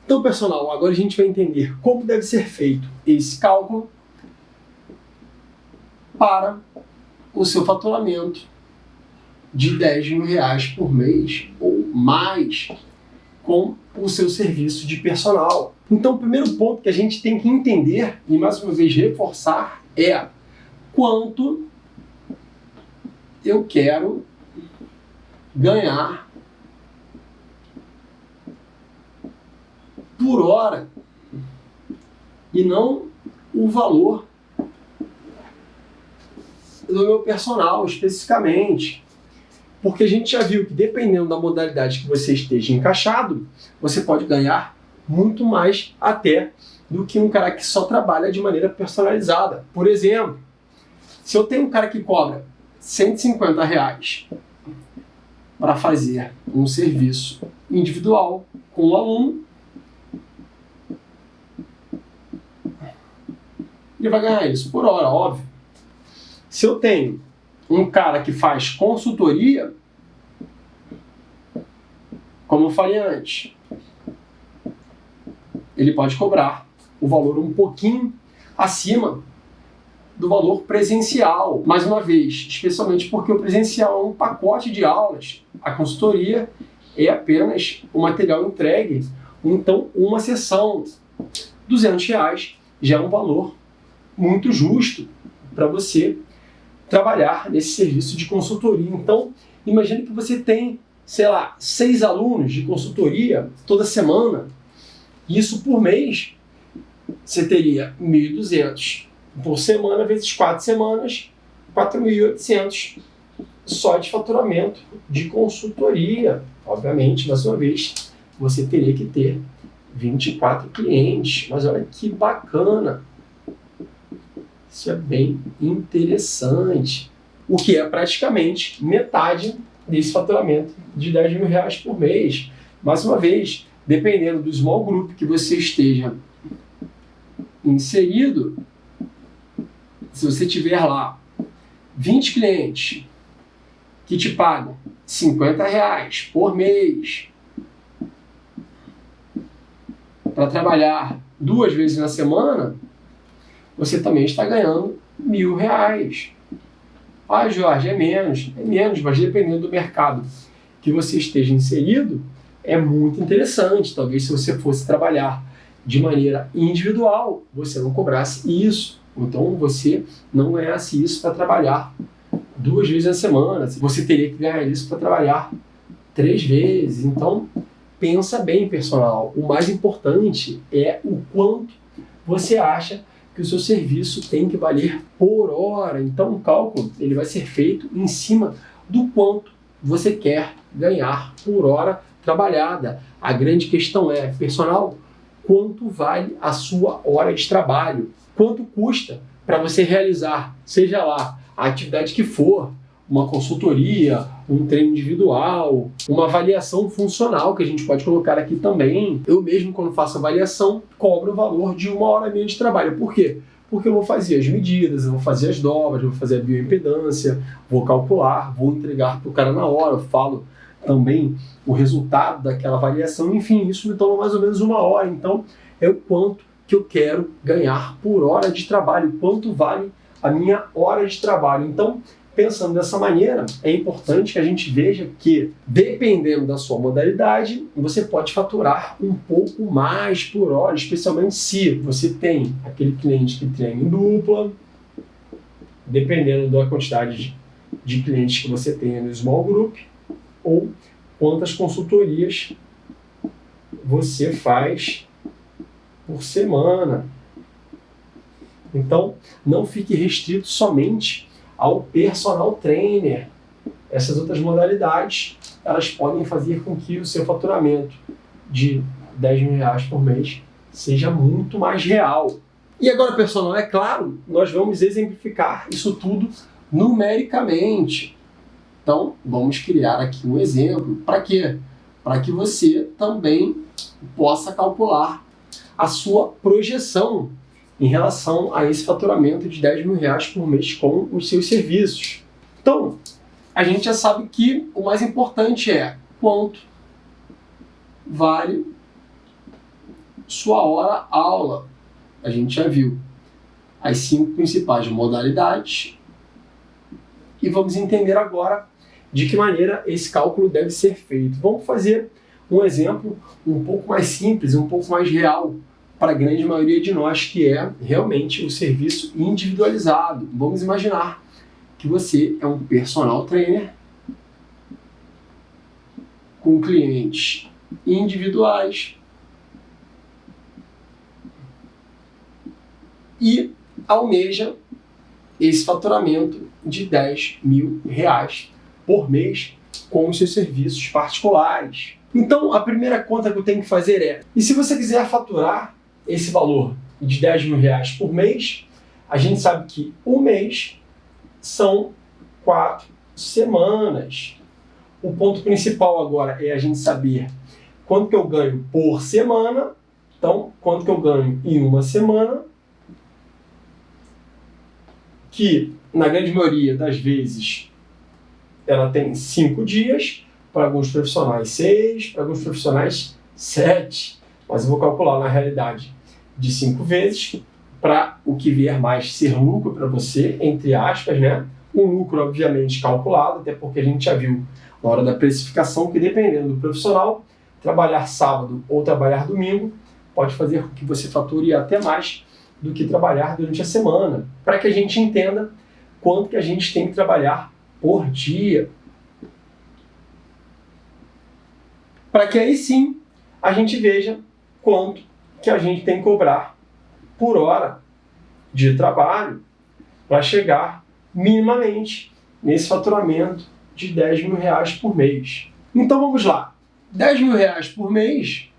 Então, pessoal, agora a gente vai entender como deve ser feito esse cálculo para o seu faturamento de R$10.000 por mês ou mais com o seu serviço de personal. Então, o primeiro ponto que a gente tem que entender, e mais uma vez reforçar, é quanto eu quero ganhar por hora e não o valor do meu personal especificamente. Porque a gente já viu que dependendo da modalidade que você esteja encaixado, você pode ganhar muito mais até do que um cara que só trabalha de maneira personalizada. Por exemplo, se eu tenho um cara que cobra R$150 para fazer um serviço individual com um aluno, ele vai ganhar isso por hora, óbvio. Se eu tenho um cara que faz consultoria, como eu falei antes, ele pode cobrar o valor um pouquinho acima do valor presencial. Mais uma vez, especialmente porque o presencial é um pacote de aulas, a consultoria é apenas o material entregue, então uma sessão, R$200 já é um valor muito justo para você trabalhar nesse serviço de consultoria. Então, imagine que você tem, 6 alunos de consultoria toda semana. Isso por mês, você teria 1.200 por semana, vezes 4 semanas, 4.800 só de faturamento de consultoria. Obviamente, mais uma vez, você teria que ter 24 clientes. Mas olha que bacana! Isso é bem interessante. O que é praticamente metade desse faturamento de R$10.000 por mês. Mais uma vez, dependendo do small group que você esteja inserido, se você tiver lá 20 clientes que te pagam R$50 por mês para trabalhar 2 vezes na semana, você também está ganhando R$1.000. Ah, Jorge, é menos, mas dependendo do mercado que você esteja inserido, é muito interessante. Talvez se você fosse trabalhar de maneira individual, você não cobrasse isso. Então você não ganhasse isso para trabalhar 2 vezes na semana. Você teria que ganhar isso para trabalhar 3 vezes. Então pensa bem, personal. O mais importante é o quanto você acha que o seu serviço tem que valer por hora. Então o cálculo ele vai ser feito em cima do quanto você quer ganhar por hora trabalhada. A grande questão é, personal, quanto vale a sua hora de trabalho? Quanto custa para você realizar, seja lá a atividade que for, uma consultoria, um treino individual, uma avaliação funcional que a gente pode colocar aqui também. Eu mesmo, quando faço avaliação, cobro o valor de 1 hora minha de trabalho. Por quê? Porque eu vou fazer as medidas, eu vou fazer as dobras, eu vou fazer a bioimpedância, vou calcular, vou entregar para o cara na hora, eu falo também o resultado daquela avaliação, enfim, isso me toma mais ou menos 1 hora. Então, é o quanto que eu quero ganhar por hora de trabalho, quanto vale a minha hora de trabalho. Então, pensando dessa maneira, é importante que a gente veja que, dependendo da sua modalidade, você pode faturar um pouco mais por hora, especialmente se você tem aquele cliente que treina em dupla, dependendo da quantidade de clientes que você tenha no small group, ou quantas consultorias você faz por semana. Então, não fique restrito somente ao personal trainer. Essas outras modalidades, elas podem fazer com que o seu faturamento de R$10.000 por mês seja muito mais real. E agora, personal, é claro, nós vamos exemplificar isso tudo numericamente. Então, vamos criar aqui um exemplo. Para quê? Para que você também possa calcular a sua projeção em relação a esse faturamento de R$10.000 por mês com os seus serviços. Então, a gente já sabe que o mais importante é quanto vale sua hora aula. A gente já viu as 5 principais modalidades e vamos entender agora de que maneira esse cálculo deve ser feito. Vamos fazer um exemplo um pouco mais simples, um pouco mais real para a grande maioria de nós, que é realmente o serviço individualizado. Vamos imaginar que você é um personal trainer com clientes individuais e almeja esse faturamento de R$10.000 por mês com os seus serviços particulares. Então, a primeira conta que eu tenho que fazer é, e se você quiser faturar esse valor de R$10.000 por mês, a gente sabe que o mês são 4 semanas. O ponto principal agora é a gente saber quanto que eu ganho por semana. Então, quanto que eu ganho em uma semana, que na grande maioria das vezes ela tem 5 dias, para alguns profissionais 6, para alguns profissionais 7, mas eu vou calcular na realidade de 5 vezes, para o que vier mais ser lucro para você, entre aspas, né? Um lucro obviamente calculado, até porque a gente já viu na hora da precificação que, dependendo do profissional, trabalhar sábado ou trabalhar domingo pode fazer com que você fature até mais do que trabalhar durante a semana, para que a gente entenda quanto que a gente tem que trabalhar por dia. Para que aí sim a gente veja quanto que a gente tem que cobrar por hora de trabalho para chegar minimamente nesse faturamento de R$10.000 por mês. Então vamos lá, R$10.000 por mês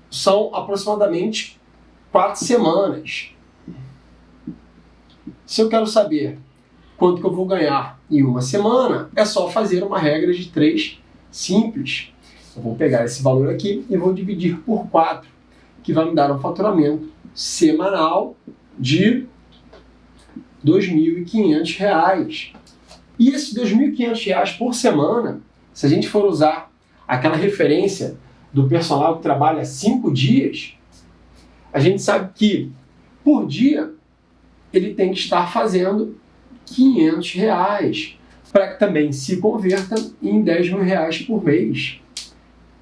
são aproximadamente 4 semanas. Se eu quero saber quanto que eu vou ganhar em uma semana, é só fazer uma regra de 3 simples. Eu vou pegar esse valor aqui e vou dividir por 4, que vai me dar um faturamento semanal de R$2.500. E esses R$2.500 por semana, se a gente for usar aquela referência do personal que trabalha 5 dias, a gente sabe que por dia ele tem que estar fazendo R$500, para que também se converta em R$10.000 por mês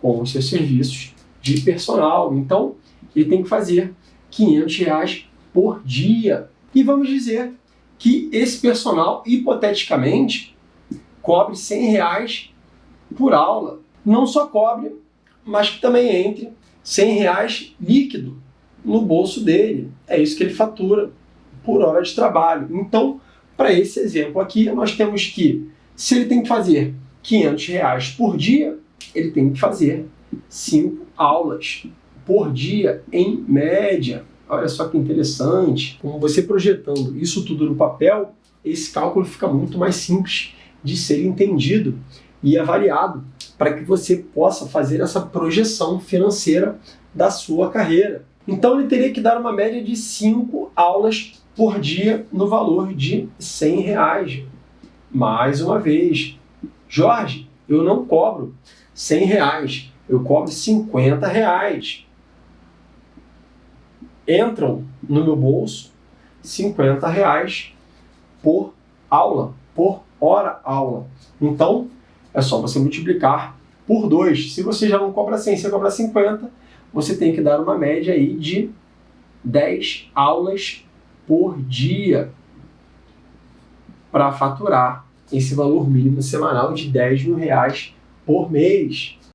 com os seus serviços de personal. Então, ele tem que fazer R$500 por dia. E vamos dizer que esse personal, hipoteticamente, cobre R$100 por aula. Não só cobre, mas que também entre R$100 líquido no bolso dele. É isso que ele fatura por hora de trabalho. Então, para esse exemplo aqui, nós temos que, se ele tem que fazer R$500 por dia, ele tem que fazer 5 aulas por dia, em média. Olha só que interessante. Como você projetando isso tudo no papel, esse cálculo fica muito mais simples de ser entendido e avaliado, para que você possa fazer essa projeção financeira da sua carreira. Então ele teria que dar uma média de 5 aulas por dia no valor de R$100. Mais uma vez, Jorge, eu não cobro R$100, eu cobro R$50. Entram no meu bolso R$50 por aula, por hora aula. Então, é só você multiplicar por 2. Se você já não cobra 100, você cobra 50, você tem que dar uma média aí de 10 aulas por dia para faturar esse valor mínimo semanal de R$10.000 por mês.